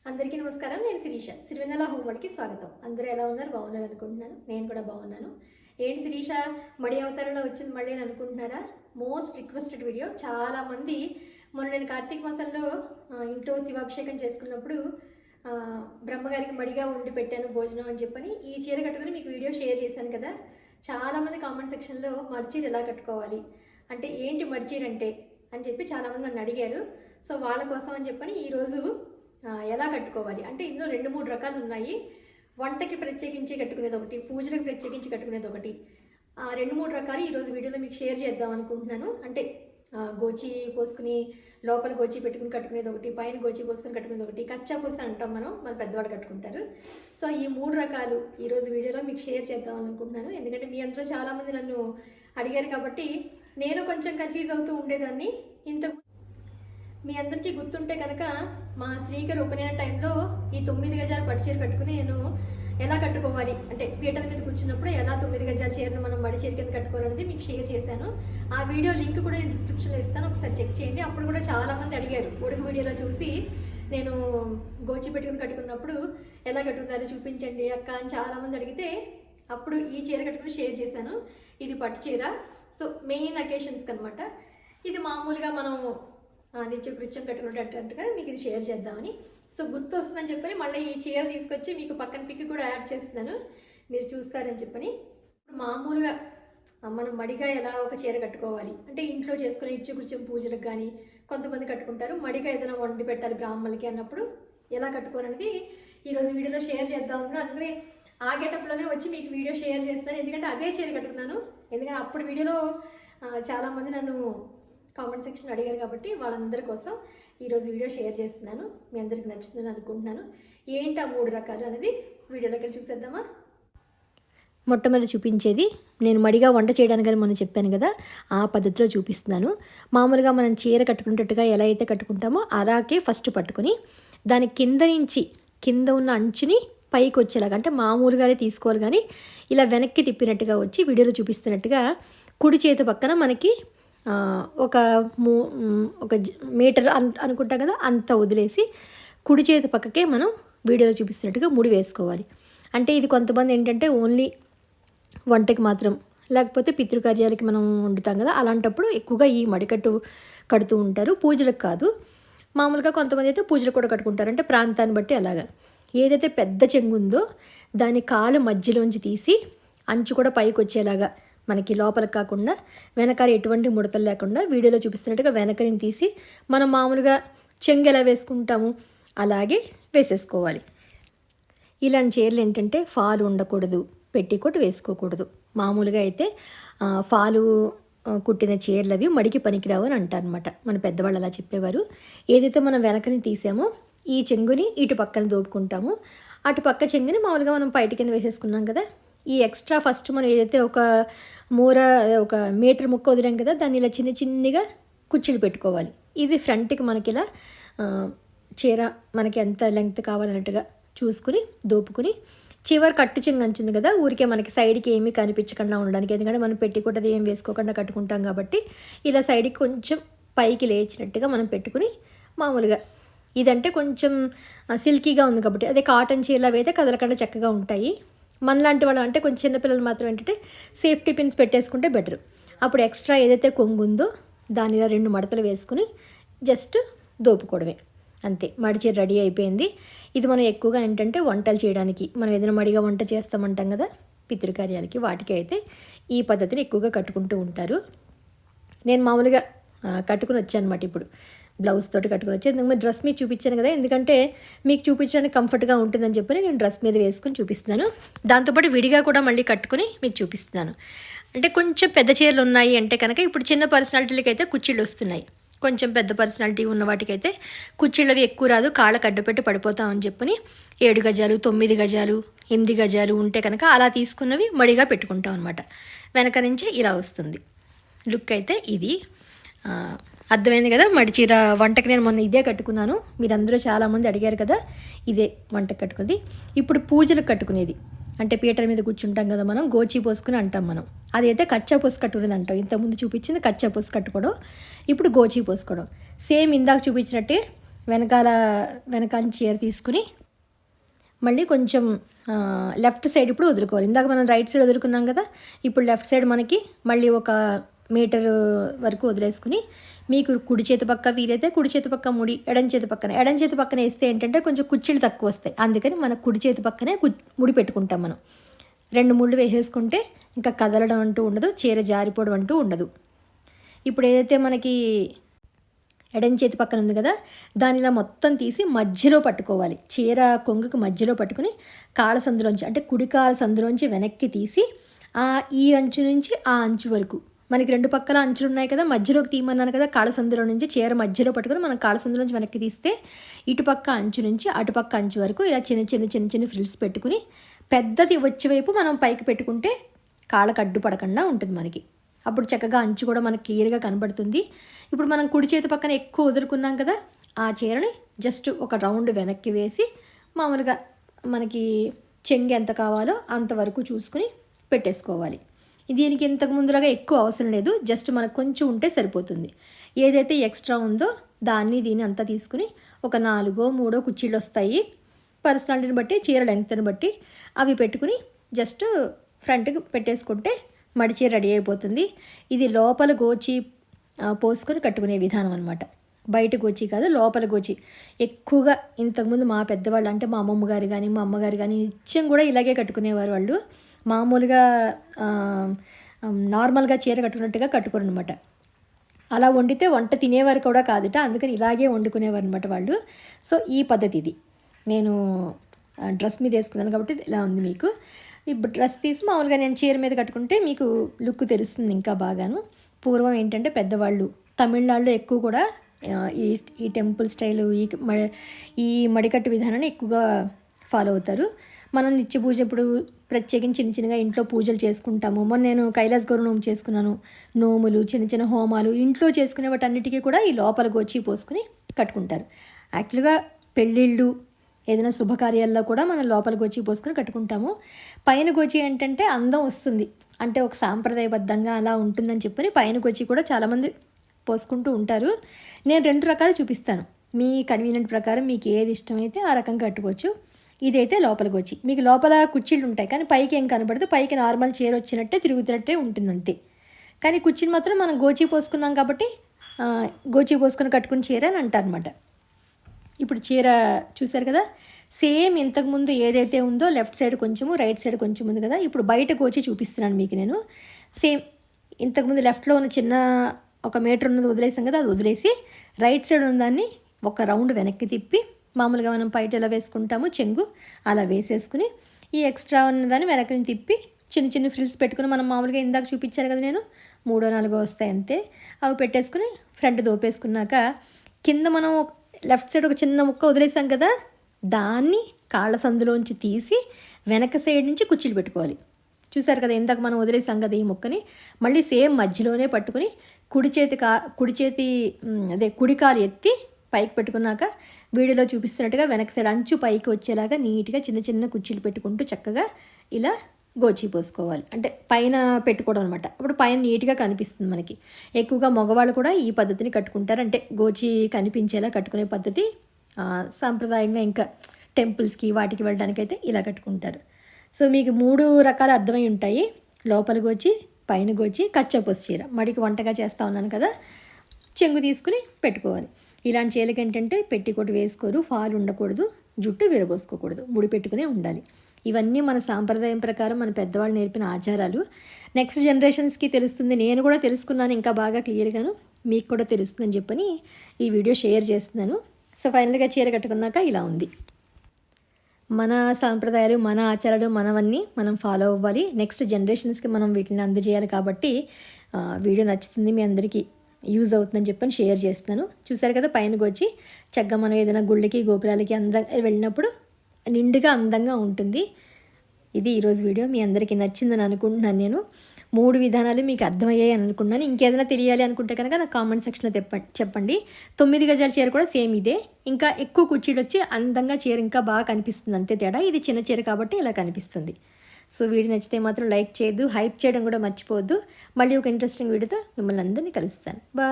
అందరికీ నమస్కారం. నేను శిరీష. సిరివెన్నెల హోంవర్క్కి స్వాగతం. అందరూ ఎలా ఉన్నారు? బాగున్నారు అనుకుంటున్నాను. నేను కూడా బాగున్నాను. ఏంటి శిరీష మడి అవతారంలో వచ్చింది మళ్ళీ అని అనుకుంటున్నారా? Most requested video. చాలామంది మొన్న నేను కార్తీక మాసంలో ఇంట్లో శివాభిషేకం చేసుకున్నప్పుడు బ్రహ్మగారికి మడిగా వండి పెట్టాను భోజనం అని చెప్పని ఈ చీర కట్టుకుని మీకు వీడియో షేర్ చేశాను కదా. చాలామంది కామెంట్ సెక్షన్లో మడిచీర ఎలా కట్టుకోవాలి అంటే ఏంటి మడిచీర అంటే అని చెప్పి చాలామంది నన్ను అడిగారు. సో వాళ్ళ కోసం అని చెప్పని ఈరోజు ఎలా కట్టుకోవాలి అంటే ఇందులో 2-3 రకాలు ఉన్నాయి. వంటకి ప్రత్యేకించి కట్టుకునేది ఒకటి, పూజలకు ప్రత్యేకించి కట్టుకునేది ఒకటి. 2-3 రకాలు ఈరోజు వీడియోలో మీకు షేర్ చేద్దాం అనుకుంటున్నాను. అంటే గోచి పోసుకుని లోపల గోచి పెట్టుకుని కట్టుకునేది ఒకటి, పైన గోచి పోసుకుని కట్టుకునేది ఒకటి, కచ్చా పూస అంటాం మన పెద్దవాళ్ళు కట్టుకుంటారు. సో ఈ 3 రకాలు ఈరోజు వీడియోలో మీకు షేర్ చేద్దాం అనుకుంటున్నాను. ఎందుకంటే మీ అందరూ చాలామంది నన్ను అడిగారు కాబట్టి నేను కొంచెం కన్ఫ్యూజ్ అవుతూ ఉండేదాన్ని. మీ అందరికీ గుర్తుంటే కనుక మా శ్రీకర్ ఉపనయన టైంలో ఈ 9 గజాల పట్టు చీర కట్టుకుని నేను ఎలా కట్టుకోవాలి అంటే పీటల మీద కూర్చున్నప్పుడు ఎలా 9 గజాల చీరను మనం మడి చీర కింద కట్టుకోవాలనేది మీకు షేర్ చేశాను. ఆ వీడియో లింక్ కూడా నేను డిస్క్రిప్షన్లో ఇస్తాను, ఒకసారి చెక్ చేయండి. అప్పుడు కూడా చాలామంది అడిగారు ఒడుగు వీడియోలో చూసి నేను గోచి పెట్టుకుని కట్టుకున్నప్పుడు ఎలా కట్టుకున్నారో చూపించండి అక్క అని చాలామంది అడిగితే అప్పుడు ఈ చీర కట్టుకుని షేర్ చేశాను. ఇది పట్టు చీర. సో మెయిన్ అకేషన్స్కి అనమాట. ఇది మామూలుగా మనం నిత్యకృత్యం కట్టుకున్నట్టుగా మీకు ఇది షేర్ చేద్దామని. సో గుర్తు వస్తుందని చెప్పని మళ్ళీ ఈ చీర తీసుకొచ్చి మీకు పక్కన పిక్ కూడా యాడ్ చేస్తున్నాను, మీరు చూస్తారని చెప్పని. మామూలుగా మనం మడిగా ఎలా ఒక చీర కట్టుకోవాలి అంటే ఇంట్లో చేసుకునే నిత్యకృత్యం పూజలకు కానీ కొంతమంది కట్టుకుంటారు. మడిగా ఏదైనా వండి పెట్టాలి బ్రాహ్మణులకి అన్నప్పుడు ఎలా కట్టుకోవాలనేది ఈరోజు వీడియోలో షేర్ చేద్దాం. అందుకని ఆ గెటప్లోనే వచ్చి మీకు వీడియో షేర్ చేస్తాను. ఎందుకంటే అదే చీర కట్టుకున్నాను. ఎందుకంటే అప్పుడు వీడియోలో చాలామంది నన్ను కామెంట్ సెక్షన్ అడిగారు కాబట్టి వాళ్ళందరి కోసం ఈరోజు వీడియో షేర్ చేస్తున్నాను. మీ అందరికి నచ్చుతుందని అనుకుంటున్నాను. ఏంటి ఆ 3 రకాలు అనేది వీడియోలోకి చూసేద్దామా. మొట్టమొదటి చూపించేది నేను మడిగా వంట చేయడానికి మనం చెప్పాను కదా, ఆ పద్ధతిలో చూపిస్తున్నాను. మామూలుగా మనం చీర కట్టుకునేటట్టుగా ఎలా అయితే కట్టుకుంటామో అలాగే ఫస్ట్ పట్టుకొని దాని కింద ఉన్న అంచుని పైకి వచ్చేలాగా అంటే మామూలుగానే తీసుకోవాలి, కానీ ఇలా వెనక్కి తిప్పినట్టుగా వచ్చి వీడియోలో చూపిస్తున్నట్టుగా కుడి చేతి పక్కన మనకి ఒక మీటర్ అనుకుంటాం కదా అంత వదిలేసి కుడి చేతి పక్కకే మనం వీడియోలో చూపిస్తున్నట్టుగా ముడి వేసుకోవాలి. అంటే ఇది కొంతమంది ఏంటంటే ఓన్లీ వంటకి మాత్రం, లేకపోతే పితృకార్యాలకి మనం వండుతాం కదా అలాంటప్పుడు ఎక్కువగా ఈ మడికట్టు కడుతూ ఉంటారు, పూజలకు కాదు. మామూలుగా కొంతమంది అయితే పూజలు కూడా కట్టుకుంటారు, అంటే ప్రాంతాన్ని బట్టి అలాగా. ఏదైతే పెద్ద చెంగు ఉందో దాని కాలు మధ్యలోంచి తీసి అంచు కూడా పైకి వచ్చేలాగా మనకి లోపలికి కాకుండా వెనకాల ఎటువంటి ముడతలు లేకుండా వీడియోలో చూపిస్తున్నట్టుగా వెనకని తీసి మనం మామూలుగా చెంగు ఎలా వేసుకుంటాము అలాగే వేసేసుకోవాలి. ఇలాంటి చీరలు ఏంటంటే ఫాలు ఉండకూడదు, పెట్టికోట్ వేసుకోకూడదు. మామూలుగా అయితే ఫాలు కుట్టిన చీరలు అవి మడికి పనికిరావు అని అంటారనమాట, మన పెద్దవాళ్ళు అలా చెప్పేవారు. ఏదైతే మనం వెనకని తీసామో ఈ చెంగుని ఇటు పక్కన దోపుకుంటాము, అటు పక్క చెంగుని మామూలుగా మనం పైటి కింద వేసేసుకున్నాం కదా. ఈ ఎక్స్ట్రా ఫస్ట్ మనం ఏదైతే ఒక మీటర్ ముక్క వదిలాం కదా దాన్ని ఇలా చిన్నగా కుర్చీలు పెట్టుకోవాలి. ఇది ఫ్రంట్కి మనకి ఇలా చీర మనకి ఎంత లెంగ్త్ కావాలన్నట్టుగా చూసుకుని దోపుకుని చివరి కట్టు చెంగు అంచుంది కదా, ఊరికే మనకి సైడ్కి ఏమీ కనిపించకుండా ఉండడానికి. ఎందుకంటే మనం పెట్టికొట్టది ఏం వేసుకోకుండా కట్టుకుంటాం కాబట్టి ఇలా సైడ్కి కొంచెం పైకి లేచినట్టుగా మనం పెట్టుకుని మామూలుగా ఇదంటే కొంచెం సిల్కీగా ఉంది కాబట్టి, అదే కాటన్ చీరలు అయితే కదలకుండా చక్కగా ఉంటాయి. మనలాంటి వాళ్ళు అంటే కొంచెం చిన్నపిల్లలు మాత్రం ఏంటంటే సేఫ్టీ పిన్స్ పెట్టేసుకుంటే బెటర్. అప్పుడు ఎక్స్ట్రా ఏదైతే కొంగు ఉందో దాని ఇలా 2 మడతలు వేసుకుని జస్ట్ దోపుకోవడమే, అంతే. మడి చీర రెడీ అయిపోయింది. ఇది మనం ఎక్కువగా ఏంటంటే వంటలు చేయడానికి, మనం ఏదైనా మడిగా వంట చేస్తామంటాం కదా పితృకార్యాలకి, వాటికి అయితే ఈ పద్ధతిని ఎక్కువగా కట్టుకుంటూ ఉంటారు. నేను మామూలుగా కట్టుకుని వచ్చాను అనమాట. ఇప్పుడు బ్లౌజ్ తోటి కట్టుకుని వచ్చి ఎందుకంటే డ్రెస్ మీద చూపించాను కదా, ఎందుకంటే మీకు చూపించడానికి కంఫర్ట్గా ఉంటుందని చెప్పి నేను డ్రెస్ మీద వేసుకుని చూపిస్తున్నాను. దాంతోపాటు విడిగా కూడా మళ్ళీ కట్టుకుని మీకు చూపిస్తున్నాను. అంటే కొంచెం పెద్ద చీరలు ఉన్నాయి అంటే కనుక ఇప్పుడు చిన్న పర్సనాలిటీలకి అయితే కుర్చీలు వస్తున్నాయి. కొంచెం పెద్ద పర్సనాలిటీ ఉన్న వాటికైతే కుర్చీలు అవి ఎక్కువ రాదు, కాళ్ళకు అడ్డుపెట్టి పడిపోతామని చెప్పని 7 గజాలు 9 గజాలు 8 గజాలు ఉంటే కనుక అలా తీసుకున్నవి మడిగా పెట్టుకుంటాం అనమాట. వెనక నుంచి ఇలా వస్తుంది లుక్. అయితే ఇది అర్థమైంది కదా. మడి చీర వంటకి నేను మొన్న ఇదే కట్టుకున్నాను, మీరందరూ చాలామంది అడిగారు కదా ఇదే వంటకు కట్టుకునేది. ఇప్పుడు పూజలకు కట్టుకునేది అంటే పీటల మీద కూర్చుంటాం కదా మనం, గోచి పోసుకుని అంటాం మనం. అదైతే కచ్చా పోసు కట్టుకునేది అంటాం. ఇంతకుముందు చూపించింది కచ్చా పోసు కట్టుకోవడం, ఇప్పుడు గోచి పోసుకోవడం. సేమ్ ఇందాక చూపించినట్టే వెనకాల చీర తీసుకుని మళ్ళీ కొంచెం లెఫ్ట్ సైడ్ ఇప్పుడు వదులుకోవాలి. ఇందాక మనం రైట్ సైడ్ వదులుకున్నాం కదా, ఇప్పుడు లెఫ్ట్ సైడ్ మనకి మళ్ళీ 1 మీటర్ వరకు వదిలేసుకుని, మీకు కుడి చేతి పక్క వీలైతే కుడి చేతి పక్క ముడి, ఎడం చేతి పక్కన వేస్తే ఏంటంటే కొంచెం కుర్చీలు తక్కువ వస్తాయి. అందుకని మన కుడి చేతి పక్కనే ముడి పెట్టుకుంటాం. మనం 2 ముళ్ళు వేసేసుకుంటే ఇంకా కదలడం అంటూ ఉండదు, చీర జారిపోవడం అంటూ ఉండదు. ఇప్పుడు ఏదైతే మనకి ఎడం చేతి పక్కన ఉంది కదా, దానిలా మొత్తం తీసి మధ్యలో పట్టుకోవాలి. చీర కొంగుకి మధ్యలో పట్టుకుని కాళ్ళ సందులోంచి, అంటే కుడి కాళ్ళ సందులోంచి వెనక్కి తీసి ఈ అంచు నుంచి ఆ అంచు వరకు, మనకి 2 పక్కల అంచులు ఉన్నాయి కదా, మధ్యలోకి తీయమన్నాను కదా, కాళ్ళ సందులో నుంచి చీర మధ్యలో పట్టుకుని మనం కాళ్ళ సందులోంచి వెనక్కి తీస్తే ఇటుపక్క అంచు నుంచి అటుపక్క అంచు వరకు ఇలా చిన్న ఫ్రిల్స్ పెట్టుకుని, పెద్దది వచ్చే వైపు మనం పైకి పెట్టుకుంటే కాళ్ళకు అడ్డుపడకుండా ఉంటుంది మనకి. అప్పుడు చక్కగా అంచు కూడా మనకి క్లియర్గా కనబడుతుంది. ఇప్పుడు మనం కుడి చేతి పక్కన ఎక్కువ వదులుకున్నాం కదా, ఆ చీరని జస్ట్ ఒక రౌండ్ వెనక్కి వేసి మామూలుగా మనకి చెంగు ఎంత కావాలో అంతవరకు చూసుకుని పెట్టేసుకోవాలి. దీనికి ఇంతకు ముందులాగా ఎక్కువ అవసరం లేదు, జస్ట్ మనకు కొంచెం ఉంటే సరిపోతుంది. ఏదైతే ఎక్స్ట్రా ఉందో దీన్ని అంతా తీసుకుని ఒక 4-3 కుర్చీలు వస్తాయి, పర్సనాలిటీని బట్టి, చీర లెంగ్త్ని బట్టి అవి పెట్టుకుని జస్ట్ ఫ్రంట్కి పెట్టేసుకుంటే మడిచీర రెడీ అయిపోతుంది. ఇది లోపల గోచి పోసుకొని కట్టుకునే విధానం అనమాట. బయట గోచి కాదు, లోపల గోచి. ఎక్కువగా ఇంతకుముందు మా పెద్దవాళ్ళు, అంటే మా అమ్మమ్మ గారు కానీ మా అమ్మగారు కానీ నిత్యం కూడా ఇలాగే కట్టుకునేవారు. వాళ్ళు మామూలుగా నార్మల్గా చీర కట్టుకున్నట్టుగా కట్టుకోరు అనమాట. అలా వండితే వంట తినేవారు కూడా కాదుట, అందుకని ఇలాగే వండుకునేవారు అనమాట వాళ్ళు. సో ఈ పద్ధతి ఇది. నేను డ్రెస్ మీద వేసుకున్నాను కాబట్టి ఇలా ఉంది మీకు. ఇప్పుడు డ్రెస్ తీసి మామూలుగా నేను చీర మీద కట్టుకుంటే మీకు లుక్ తెలుస్తుంది ఇంకా బాగాను. పూర్వం ఏంటంటే పెద్దవాళ్ళు తమిళనాడులో ఎక్కువ కూడా ఈ టెంపుల్ స్టైలు, ఈ మడికట్టు విధానాన్ని ఎక్కువగా ఫాలో అవుతారు. మనం నిత్య పూజ ఇప్పుడు ప్రత్యేకించి చిన్నగా ఇంట్లో పూజలు చేసుకుంటాము. మొన్న నేను కైలాస్ గౌర నోము చేసుకున్నాను. నోములు, చిన్న హోమాలు ఇంట్లో చేసుకునే వాటన్నిటికీ కూడా ఈ లోపల గోచి పోసుకుని కట్టుకుంటారు. యాక్చువల్గా పెళ్ళిళ్ళు, ఏదైనా శుభకార్యాల్లో కూడా మనం లోపల గోచి పోసుకొని కట్టుకుంటాము. పైన గోచి ఏంటంటే అందం వస్తుంది, అంటే ఒక సాంప్రదాయబద్ధంగా అలా ఉంటుందని చెప్పని పైన గోచి కూడా చాలామంది పోసుకుంటూ ఉంటారు. నేను 2 రకాలు చూపిస్తాను, మీ కన్వీనియంట్ ప్రకారం మీకు ఏది ఇష్టమైతే ఆ రకంగా కట్టుకోవచ్చు. ఇదైతే లోపల గోచి. మీకు లోపల కుర్చీలు ఉంటాయి కానీ పైకి ఏం కనబడదు, పైకి నార్మల్ చీర వచ్చినట్టే తిరుగుతున్నట్టే ఉంటుంది అంతే. కానీ కుర్చీని మాత్రం మనం గోచి పోసుకున్నాం కాబట్టి గోచి పోసుకొని కట్టుకుని చీర అని అంటారనమాట. ఇప్పుడు చీర చూసారు కదా, సేమ్ ఇంతకుముందు ఏదైతే ఉందో లెఫ్ట్ సైడ్ కొంచెము, రైట్ సైడ్ కొంచెం ఉంది కదా, ఇప్పుడు బయట గోచి చూపిస్తున్నాను మీకు నేను. సేమ్ ఇంతకుముందు లెఫ్ట్లో ఉన్న చిన్న 1 మీటర్ ఉన్నది వదిలేసాం కదా, అది వదిలేసి రైట్ సైడ్ ఉన్నదాన్ని ఒక రౌండ్ వెనక్కి తిప్పి, మామూలుగా మనం పైట ఎలా వేసుకుంటాము చెంగు అలా వేసేసుకుని, ఈ ఎక్స్ట్రా ఉన్నదాన్ని వెనక్కి తిప్పి చిన్న ఫ్రిల్స్ పెట్టుకుని, మనం మామూలుగా ఇందాక చూపించాను కదా నేను 3-4 వస్తాయి అంతే, అవి పెట్టేసుకుని ఫ్రంట్ దోపేసుకున్నాక కింద మనం లెఫ్ట్ సైడ్ ఒక చిన్న ముక్క వదిలేసాం కదా, దాన్ని కాళ్ళ సందులోంచి తీసి వెనక సైడ్ నుంచి కుర్చీలు పెట్టుకోవాలి. చూసారు కదా ఇందాక మనం వదిలేసాం కదా ఈ ముక్కని, మళ్ళీ సేమ్ మధ్యలోనే పట్టుకుని కుడి కాలు ఎత్తి పైకి పెట్టుకున్నాక వీడియోలో చూపిస్తున్నట్టుగా వెనక సైడ్ అంచు పైకి వచ్చేలాగా నీట్గా చిన్న కుర్చీలు పెట్టుకుంటూ చక్కగా ఇలా గోచి పోసుకోవాలి. అంటే పైన పెట్టుకోవడం అనమాట. అప్పుడు పైన నీట్గా కనిపిస్తుంది మనకి. ఎక్కువగా మగవాళ్ళు కూడా ఈ పద్ధతిని కట్టుకుంటారు, అంటే గోచి కనిపించేలా కట్టుకునే పద్ధతి సాంప్రదాయంగా. ఇంకా టెంపుల్స్కి వాటికి వెళ్ళడానికైతే ఇలా కట్టుకుంటారు. సో మీకు 3 రకాలు అర్థమై ఉంటాయి. లోపల గోచి, పైన గోచి, కచ్చపోసి చీర. మడికి వంటగా చేస్తూ ఉన్నాను కదా, చెంగు తీసుకుని పెట్టుకోవాలి. ఇలాంటి చీరలకి ఏంటంటే పెట్టికోటు వేసుకోరు, ఫాల్ ఉండకూడదు, జుట్టు విరబోసుకోకూడదు, ముడి పెట్టుకునే ఉండాలి. ఇవన్నీ మన సాంప్రదాయం ప్రకారం మన పెద్దవాళ్ళు నేర్పిన ఆచారాలు. నెక్స్ట్ జనరేషన్స్కి తెలుస్తుంది, నేను కూడా తెలుసుకున్నాను ఇంకా బాగా క్లియర్గాను, మీకు కూడా తెలుస్తుందని చెప్పని ఈ వీడియో షేర్ చేస్తున్నాను. సో ఫైనల్గా చీర కట్టుకున్నాక ఇలా ఉంది. మన సాంప్రదాయాలు, మన ఆచారాలు మనవన్నీ మనం ఫాలో అవ్వాలి. నెక్స్ట్ జనరేషన్స్కి మనం వీటిని అందజేయాలి. కాబట్టి వీడియో నచ్చుతుంది, మీ అందరికీ యూజ్ అవుతుందని చెప్పని షేర్ చేస్తున్నాను. చూసారు కదా పైనకి వచ్చి చక్కగా మనం ఏదైనా గుళ్ళకి గోపురాలకి వెళ్ళినప్పుడు నిండుగా అందంగా ఉంటుంది. ఇది ఈరోజు వీడియో. మీ అందరికీ నచ్చిందని అనుకుంటున్నాను. నేను 3 విధానాలు మీకు అర్థమయ్యాయి అని అనుకున్నాను. ఇంకేదైనా తెలియాలి అనుకుంటే కనుక నాకు కామెంట్ సెక్షన్లో చెప్పండి. 9 గజాల చీర కూడా సేమ్ ఇదే, ఇంకా ఎక్కువ కుర్చీలు వచ్చి అందంగా చీర ఇంకా బాగా కనిపిస్తుంది, అంతే తేడా. ఇది చిన్న చీర కాబట్టి ఇలా కనిపిస్తుంది. సో వీడియో నచ్చితే మాత్రం లైక్ చేయొద్దు, హైప్ చేయడం కూడా మర్చిపోవద్దు. మళ్ళీ ఒక ఇంట్రెస్టింగ్ వీడియోతో మిమ్మల్ని అందరినీ కలుస్తాను. బాయ్.